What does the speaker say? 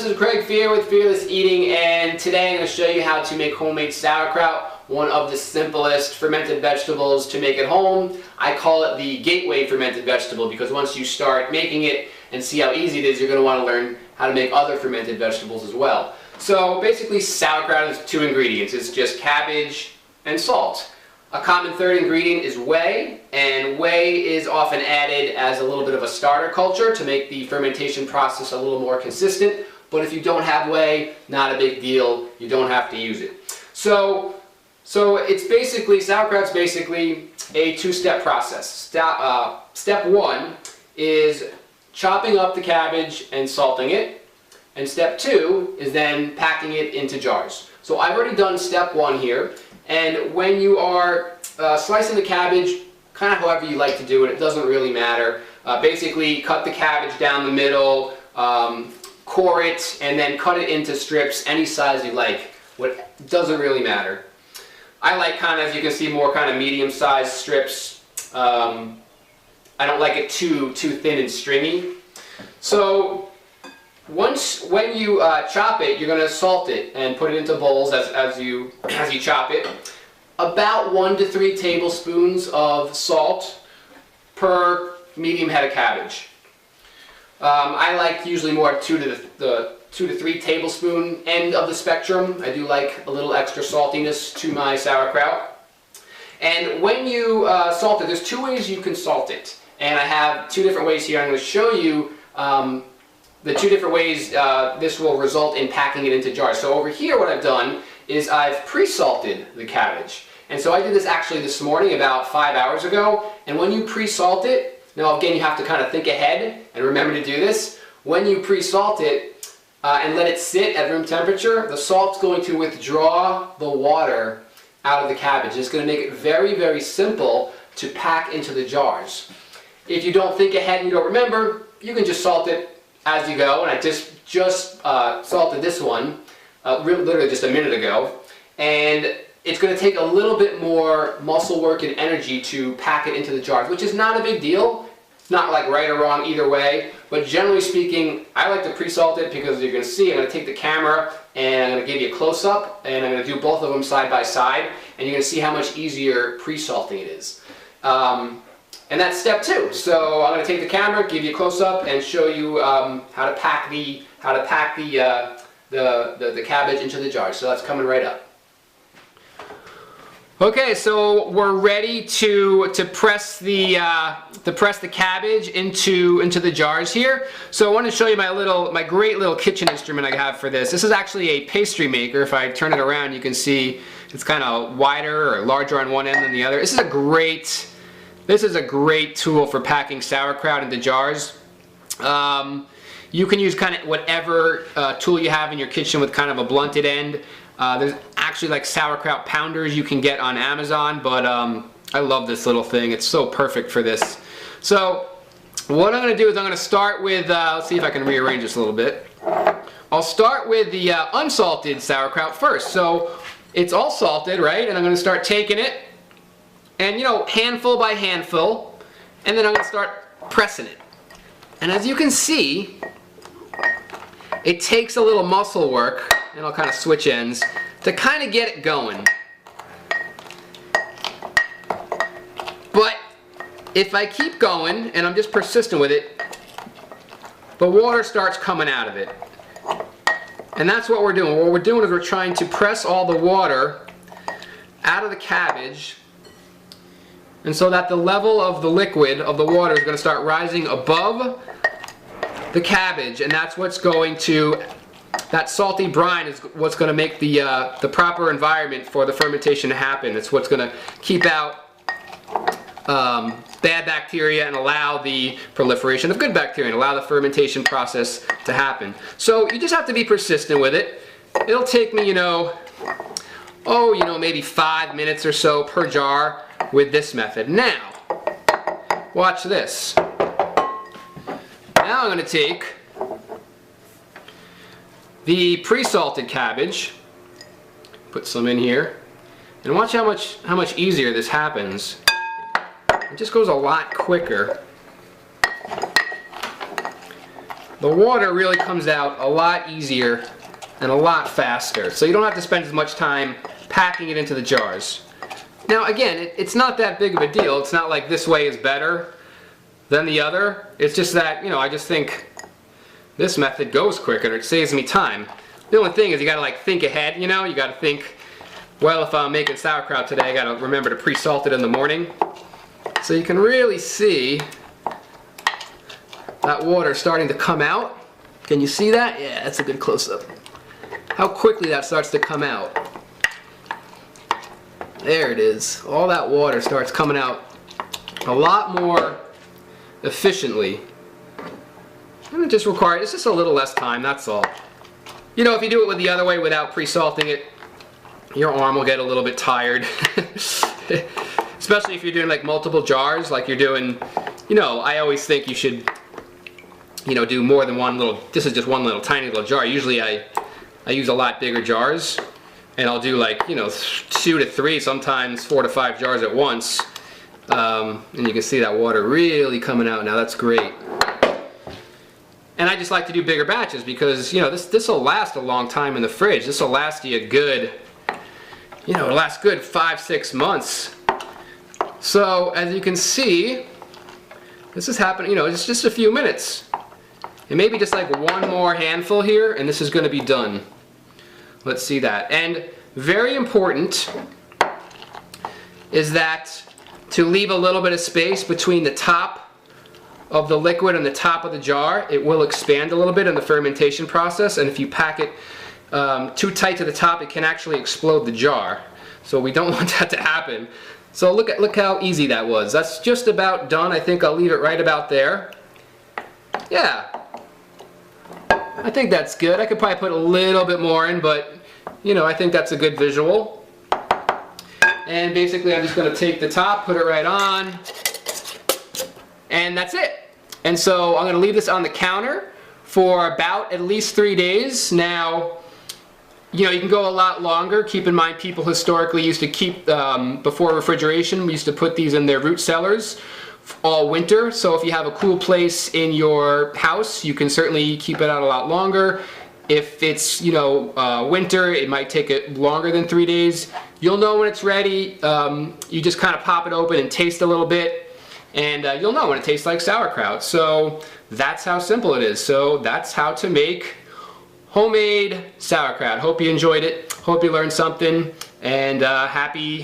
is Craig Fear with Fearless Eating, and today I'm going to show you how to make homemade sauerkraut, one of the simplest fermented vegetables to make at home. I call it the gateway fermented vegetable because once you start making it and see how easy it is, you're going to want to learn how to make other fermented vegetables as well. So basically sauerkraut is 2 ingredients. It's just cabbage and salt. A common third ingredient is whey, and whey is often added as a little bit of a starter culture to make the fermentation process a little more consistent. But if you don't have whey, not a big deal. You don't have to use it. So it's basically, sauerkraut's basically a 2-step process. Step 1 is chopping up the cabbage and salting it. And step 2 is then packing it into jars. So I've already done step 1 here. And when you are slicing the cabbage, kind of however you like to do it, it doesn't really matter. Basically, cut the cabbage down the middle, core it, and then cut it into strips any size you like. It doesn't really matter. I like kind of, as you can see, more kind of medium-sized strips. I don't like it too thin and stringy. So when you chop it, you're going to salt it and put it into bowls as you chop it. About 1 to 3 tablespoons of salt per medium head of cabbage. I like usually more 2 to 3 tablespoon end of the spectrum. I do like a little extra saltiness to my sauerkraut. And when you salt it, there's 2 ways you can salt it. And I have 2 different ways here. I'm going to show you the 2 different ways this will result in packing it into jars. So over here what I've done is I've pre-salted the cabbage. And so I did this actually this morning about 5 hours ago. And when you pre-salt it, now again you have to kind of think ahead and remember to do this. When you pre-salt it and let it sit at room temperature, the salt's going to withdraw the water out of the cabbage. It's going to make it very, very simple to pack into the jars. If you don't think ahead and you don't remember, you can just salt it as you go, and I just salted this one literally just a minute ago, and it's going to take a little bit more muscle work and energy to pack it into the jars, which is not a big deal. It's not like right or wrong either way, but generally speaking, I like to pre-salt it because you're going to see I'm going to take the camera and I'm going to give you a close-up, and I'm going to do both of them side by side, and you're going to see how much easier pre-salting it is. And that's step 2. So I'm going to take the camera, give you a close-up, and show you how to pack the cabbage into the jar. So that's coming right up. Okay, so we're ready to press the cabbage into the jars here. So I want to show you my great little kitchen instrument I have for this. This is actually a pastry maker. If I turn it around, you can see it's kind of wider or larger on one end than the other. This is a great tool for packing sauerkraut into jars. You can use kind of whatever tool you have in your kitchen with kind of a blunted end. There's actually like sauerkraut pounders you can get on Amazon, but I love this little thing. It's so perfect for this. So what I'm going to do is I'm going to start with, let's see if I can rearrange this a little bit. I'll start with the unsalted sauerkraut first. So it's all salted, right? And I'm going to start taking it, and handful by handful, and then I'm going to start pressing it. And as you can see, it takes a little muscle work, and I'll kind of switch ends, to kind of get it going. But if I keep going, and I'm just persistent with it, the water starts coming out of it. And that's what we're doing. What we're doing is we're trying to press all the water out of the cabbage, and so that the level of the liquid of the water is going to start rising above the cabbage, and that's what's going to, that salty brine is what's going to make the proper environment for the fermentation to happen. It's what's going to keep out bad bacteria and allow the proliferation of good bacteria and allow the fermentation process to happen. So you just have to be persistent with it. It'll take me, maybe 5 minutes or so per jar with this method. Now, watch this. Now I'm going to take the pre-salted cabbage, put some in here, and watch how much easier this happens. It just goes a lot quicker. the water really comes out a lot easier and a lot faster. So you don't have to spend as much time packing it into the jars. Now again, it's not that big of a deal. It's not like this way is better than the other. It's just that, you know, I just think this method goes quicker. It saves me time. The only thing is you gotta like think ahead, you know? You gotta think, well, if I'm making sauerkraut today, I gotta remember to pre-salt it in the morning. So you can really see that water starting to come out. Can you see that? Yeah, that's a good close-up. How quickly that starts to come out. There it is. All that water starts coming out a lot more efficiently. And it just requires, it's just a little less time, that's all. You know, if you do it with the other way without pre-salting it, your arm will get a little bit tired. Especially if you're doing like multiple jars, like you're doing, you know, I always think you should, you know, do more than one little, this is just one little tiny little jar. Usually I use a lot bigger jars, and I'll do like, you know, 2 to 3, sometimes 4 to 5 jars at once. And you can see that water really coming out now. That's great. And I just like to do bigger batches because, you know, this will last a long time in the fridge. This will last you a good, you know, it'll last good 5-6 months. So as you can see, this is happening, you know, it's just a few minutes. And maybe just like one more handful here, and this is going to be done. Let's see that. And very important is that to leave a little bit of space between the top of the liquid and the top of the jar. It will expand a little bit in the fermentation process, and if you pack it too tight to the top, it can actually explode the jar. So we don't want that to happen. So look how easy that was. That's just about done. I think I'll leave it right about there. Yeah, I think that's good. I could probably put a little bit more in, but you know, I think that's a good visual. And basically I'm just going to take the top, put it right on, and that's it. And so I'm going to leave this on the counter for about at least 3 days. Now, you know, you can go a lot longer. Keep in mind, people historically used to keep, before refrigeration, we used to put these in their root cellars all winter. So if you have a cool place in your house, you can certainly keep it out a lot longer. If it's, you know, winter, it might take it longer than 3 days. You'll know when it's ready. You just kind of pop it open and taste a little bit, and you'll know when it tastes like sauerkraut. So that's how simple it is. So that's how to make homemade sauerkraut. Hope you enjoyed it. Hope you learned something, and happy